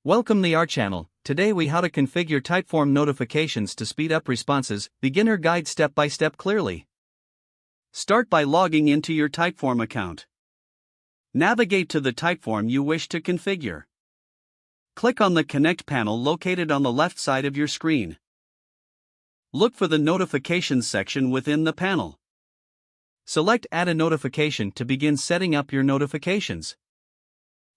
Welcome to our channel. Today we how to configure Typeform notifications to speed up responses, beginner guide step by step clearly. Start by logging into your Typeform account. Navigate to the Typeform you wish to configure. Click on the Connect panel located on the left side of your screen. Look for the Notifications section within the panel. Select Add a notification to begin setting up your notifications.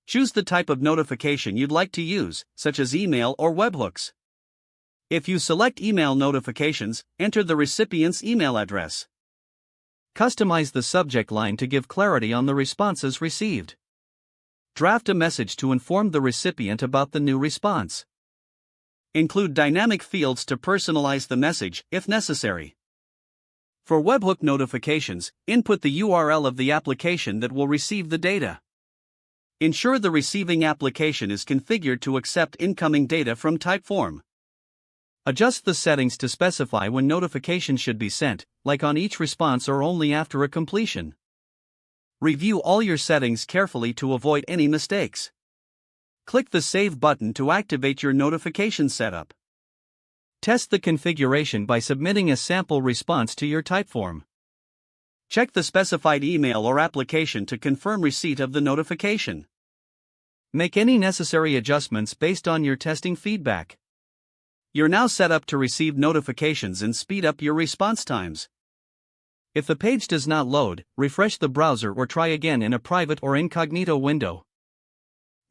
Choose the type of notification you'd like to use, such as email or webhooks. If you select email notifications, enter the recipient's email address. Customize the subject line to give clarity on the responses received. Draft a message to inform the recipient about the new response. Include dynamic fields to personalize the message, if necessary. For webhook notifications, input the URL of the application that will receive the data. Ensure the receiving application is configured to accept incoming data from Typeform. Adjust the settings to specify when notifications should be sent, like on each response or only after a completion. Review all your settings carefully to avoid any mistakes. Click the Save button to activate your notification setup. Test the configuration by submitting a sample response to your Typeform. Check the specified email or application to confirm receipt of the notification. Make any necessary adjustments based on your testing feedback. You're now set up to receive notifications and speed up your response times. If the page does not load, refresh the browser or try again in a private or incognito window.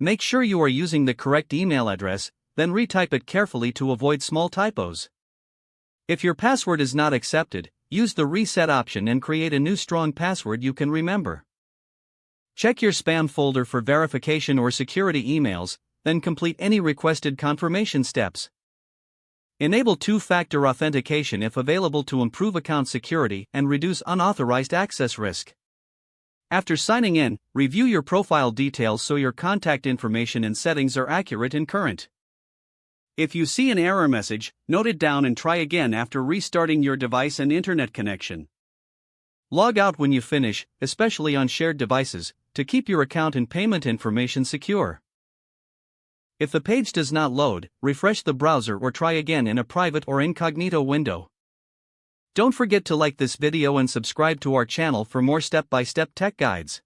Make sure you are using the correct email address, then retype it carefully to avoid small typos. If your password is not accepted, use the reset option and create a new strong password you can remember. Check your spam folder for verification or security emails, then complete any requested confirmation steps. Enable two-factor authentication if available to improve account security and reduce unauthorized access risk. After signing in, review your profile details so your contact information and settings are accurate and current. If you see an error message, note it down and try again after restarting your device and internet connection. Log out when you finish, especially on shared devices, to keep your account and payment information secure. If the page does not load, refresh the browser or try again in a private or incognito window. Don't forget to like this video and subscribe to our channel for more step-by-step tech guides.